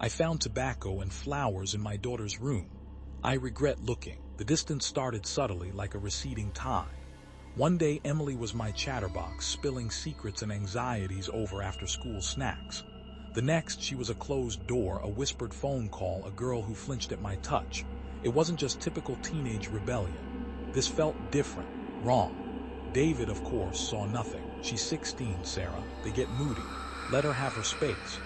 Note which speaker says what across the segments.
Speaker 1: I found tobacco and flowers in my daughter's room. I regret looking. The distance started subtly like a receding tide. One day Emily was my chatterbox, spilling secrets and anxieties over after-school snacks. The next, she was a closed door, a whispered phone call, a girl who flinched at my touch. It wasn't just typical teenage rebellion. This felt different, wrong. David, of course, saw nothing. She's 16, Sarah. They get moody. Let her have her space.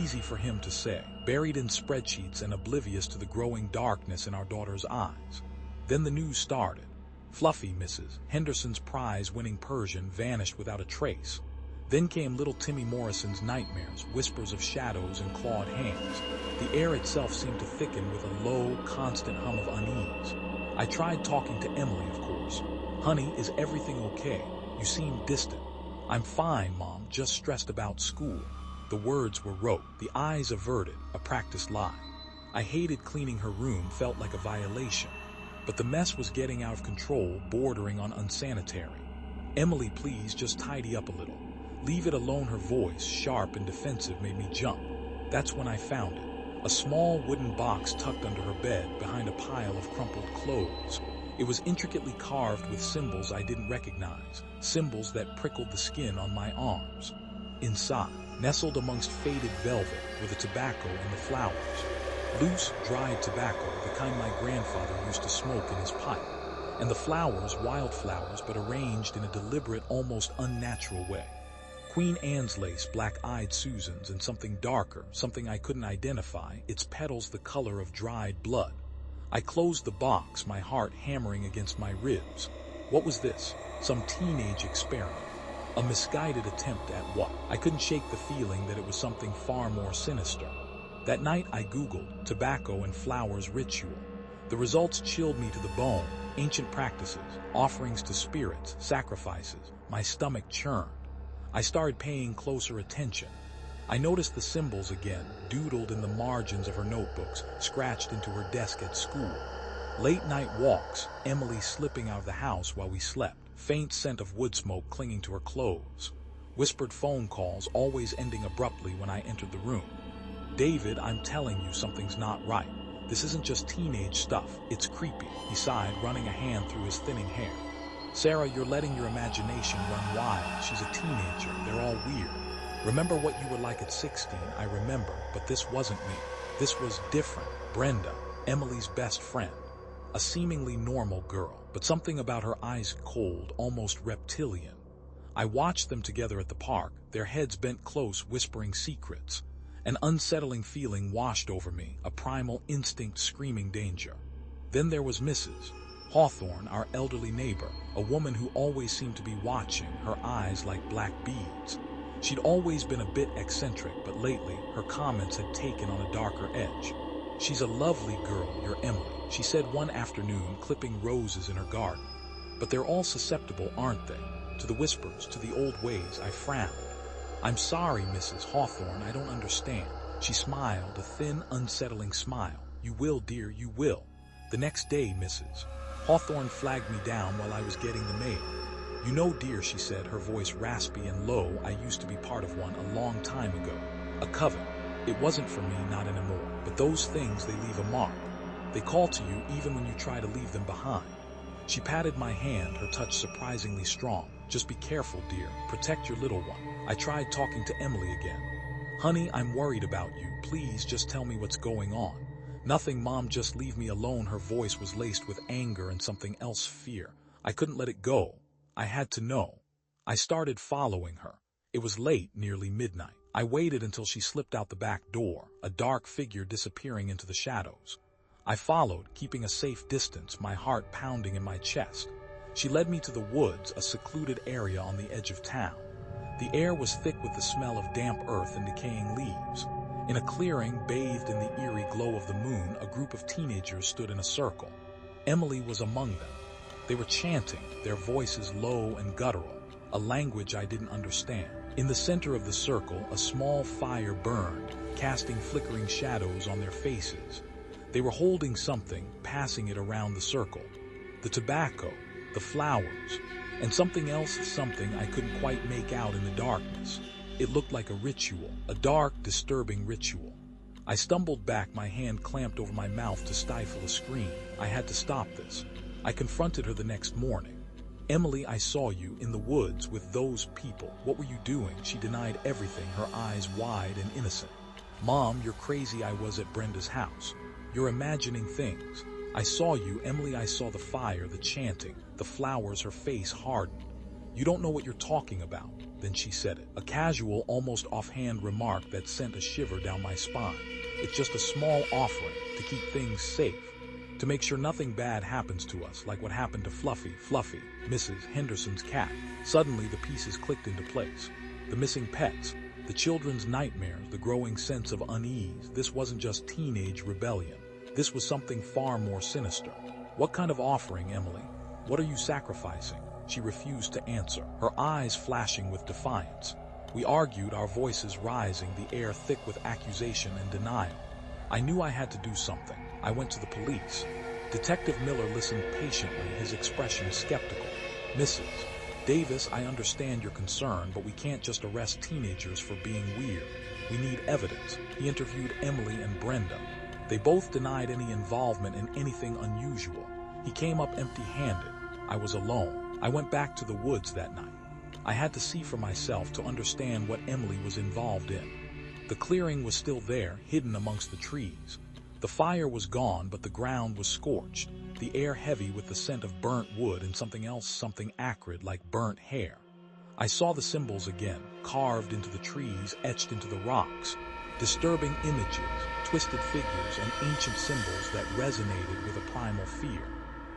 Speaker 1: Easy for him to say, buried in spreadsheets and oblivious to the growing darkness in our daughter's eyes. Then the news started. Fluffy Mrs. Henderson's prize-winning Persian vanished without a trace. Then came little Timmy Morrison's nightmares, whispers of shadows and clawed hands. The air itself seemed to thicken with a low, constant hum of unease. I tried talking to Emily, of course. Honey, is everything okay? You seem distant. I'm fine, Mom, just stressed about school. The words were rote, the eyes averted, a practiced lie. I hated cleaning her room, felt like a violation. But the mess was getting out of control, bordering on unsanitary. Emily, please just tidy up a little. Leave it alone. Her voice, sharp and defensive, made me jump. That's when I found it. A small wooden box tucked under her bed behind a pile of crumpled clothes. It was intricately carved with symbols I didn't recognize, symbols that prickled the skin on my arms. Inside, nestled amongst faded velvet, were the tobacco and the flowers. Loose, dried tobacco, the kind my grandfather used to smoke in his pipe. And the flowers, wildflowers, but arranged in a deliberate, almost unnatural way. Queen Anne's lace, black-eyed Susans, and something darker, something I couldn't identify, its petals the color of dried blood. I closed the box, my heart hammering against my ribs. What was this? Some teenage experiment? A misguided attempt at what? I couldn't shake the feeling that it was something far more sinister. That night I Googled tobacco and flowers ritual. The results chilled me to the bone. Ancient practices, offerings to spirits, sacrifices. My stomach churned. I started paying closer attention. I noticed the symbols again, doodled in the margins of her notebooks, scratched into her desk at school. Late night walks, Emily slipping out of the house while we slept, faint scent of wood smoke clinging to her clothes. Whispered phone calls, always ending abruptly when I entered the room. David, I'm telling you, something's not right. This isn't just teenage stuff, it's creepy, he sighed, running a hand through his thinning hair. Sarah, you're letting your imagination run wild. She's a teenager, they're all weird. Remember what you were like at 16? I remember, but this wasn't me. This was different. Brenda, Emily's best friend. A seemingly normal girl, but something about her eyes cold, almost reptilian. I watched them together at the park, their heads bent close, whispering secrets. An unsettling feeling washed over me, a primal instinct screaming danger. Then there was Mrs. Hawthorne, our elderly neighbor, a woman who always seemed to be watching, her eyes like black beads. She'd always been a bit eccentric, but lately her comments had taken on a darker edge. She's a lovely girl, your Emily, she said one afternoon, clipping roses in her garden. But they're all susceptible, aren't they? To the whispers, to the old ways. I frowned. I'm sorry, Mrs. Hawthorne, I don't understand. She smiled, a thin, unsettling smile. You will, dear, you will. The next day, Mrs. Hawthorne flagged me down while I was getting the mail. You know, dear, she said, her voice raspy and low, I used to be part of one a long time ago. A coven. It wasn't for me, not anymore. But those things, they leave a mark. They call to you even when you try to leave them behind. She patted my hand, her touch surprisingly strong. Just be careful, dear. Protect your little one. I tried talking to Emily again. Honey, I'm worried about you. Please just tell me what's going on. Nothing, Mom, just leave me alone. Her voice was laced with anger and something else, fear. I couldn't let it go. I had to know. I started following her. It was late, nearly midnight. I waited until she slipped out the back door, a dark figure disappearing into the shadows. I followed, keeping a safe distance, my heart pounding in my chest. She led me to the woods, a secluded area on the edge of town. The air was thick with the smell of damp earth and decaying leaves. In a clearing, bathed in the eerie glow of the moon, a group of teenagers stood in a circle. Emily was among them. They were chanting, their voices low and guttural, a language I didn't understand. In the center of the circle, a small fire burned, casting flickering shadows on their faces. They were holding something, passing it around the circle. The tobacco, the flowers, and something else, something I couldn't quite make out in the darkness. It looked like a ritual, a dark, disturbing ritual. I stumbled back, my hand clamped over my mouth to stifle a scream. I had to stop this. I confronted her the next morning. "Emily, I saw you in the woods with those people. What were you doing?" She denied everything, her eyes wide and innocent. "Mom, you're crazy. I was at Brenda's house. You're imagining things. I saw you, Emily. I saw the fire, the chanting, the flowers." Her face hardened. "You don't know what you're talking about." Then she said it. A casual, almost offhand remark that sent a shiver down my spine. "It's just a small offering to keep things safe. To make sure nothing bad happens to us, like what happened to Fluffy, Mrs. Henderson's cat." Suddenly the pieces clicked into place. The missing pets, the children's nightmares, the growing sense of unease. This wasn't just teenage rebellion. This was something far more sinister. "What kind of offering, Emily? What are you sacrificing?" She refused to answer, her eyes flashing with defiance. We argued, our voices rising, the air thick with accusation and denial. I knew I had to do something. I went to the police. Detective Miller listened patiently, his expression skeptical. "Mrs. Davis, I understand your concern, but we can't just arrest teenagers for being weird. We need evidence." He interviewed Emily and Brenda. They both denied any involvement in anything unusual. He came up empty-handed. I was alone. I went back to the woods that night. I had to see for myself to understand what Emily was involved in. The clearing was still there, hidden amongst the trees. The fire was gone, but the ground was scorched, the air heavy with the scent of burnt wood and something else, something acrid like burnt hair. I saw the symbols again, carved into the trees, etched into the rocks. Disturbing images, twisted figures, and ancient symbols that resonated with a primal fear.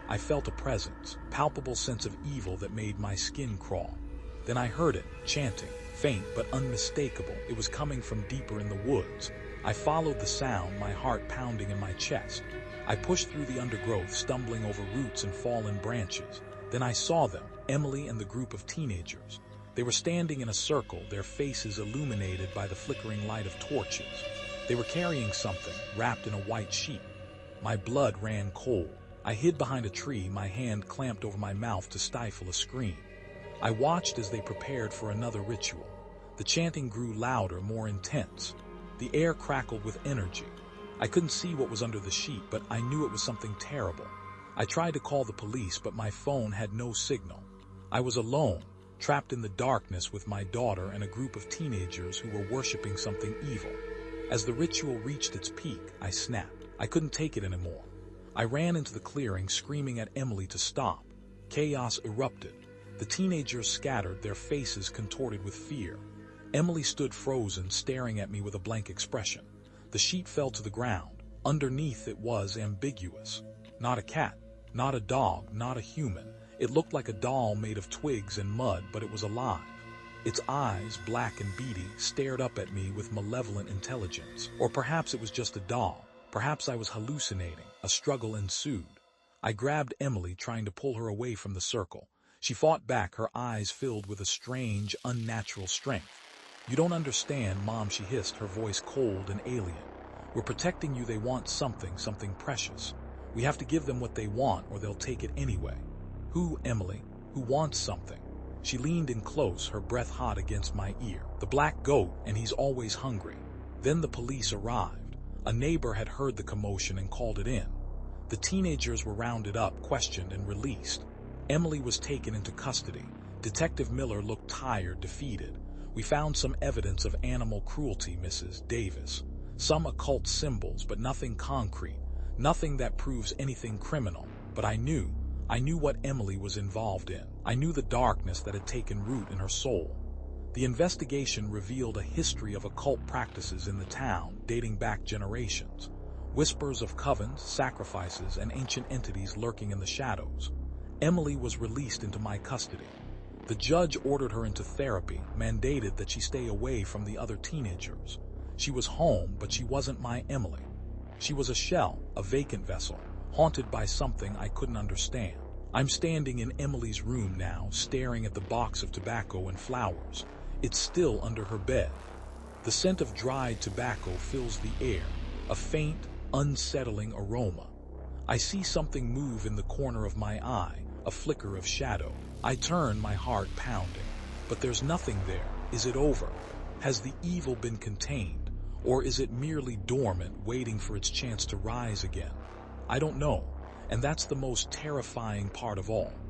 Speaker 1: I felt a presence, palpable sense of evil that made my skin crawl. Then I heard it, chanting, faint but unmistakable. It was coming from deeper in the woods. I followed the sound, my heart pounding in my chest. I pushed through the undergrowth, stumbling over roots and fallen branches. Then I saw them, Emily and the group of teenagers. They were standing in a circle, their faces illuminated by the flickering light of torches. They were carrying something, wrapped in a white sheet. My blood ran cold. I hid behind a tree, my hand clamped over my mouth to stifle a scream. I watched as they prepared for another ritual. The chanting grew louder, more intense. The air crackled with energy. I couldn't see what was under the sheet, but I knew it was something terrible. I tried to call the police, but my phone had no signal. I was alone, trapped in the darkness with my daughter and a group of teenagers who were worshiping something evil. As the ritual reached its peak, I snapped. I couldn't take it anymore. I ran into the clearing, screaming at Emily to stop. Chaos erupted. The teenagers scattered, their faces contorted with fear. Emily stood frozen, staring at me with a blank expression. The sheet fell to the ground. Underneath it was ambiguous. Not a cat, not a dog, not a human. It looked like a doll made of twigs and mud, but it was alive. Its eyes, black and beady, stared up at me with malevolent intelligence. Or perhaps it was just a doll. Perhaps I was hallucinating. A struggle ensued. I grabbed Emily, trying to pull her away from the circle. She fought back, her eyes filled with a strange, unnatural strength. "You don't understand, Mom," she hissed, her voice cold and alien. "We're protecting you. They want something precious. We have to give them what they want, or they'll take it anyway." "Who, Emily? Who wants something?" She leaned in close, her breath hot against my ear. "The black goat, and he's always hungry." Then the police arrived. A neighbor had heard the commotion and called it in. The teenagers were rounded up, questioned, and released. Emily was taken into custody. Detective Miller looked tired, defeated. "We found some evidence of animal cruelty, Mrs. Davis. Some occult symbols, but nothing concrete. Nothing that proves anything criminal. But I knew what Emily was involved in. I knew the darkness that had taken root in her soul." The investigation revealed a history of occult practices in the town, dating back generations. Whispers of covens, sacrifices, and ancient entities lurking in the shadows. Emily was released into my custody. The judge ordered her into therapy, mandated that she stay away from the other teenagers. She was home, but she wasn't my Emily. She was a shell, a vacant vessel, haunted by something I couldn't understand. I'm standing in Emily's room now, staring at the box of tobacco and flowers. It's still under her bed. The scent of dried tobacco fills the air, a faint, unsettling aroma. I see something move in the corner of my eye, a flicker of shadow. I turn, my heart pounding. But there's nothing there. Is it over? Has the evil been contained? Or is it merely dormant, waiting for its chance to rise again? I don't know, and that's the most terrifying part of all.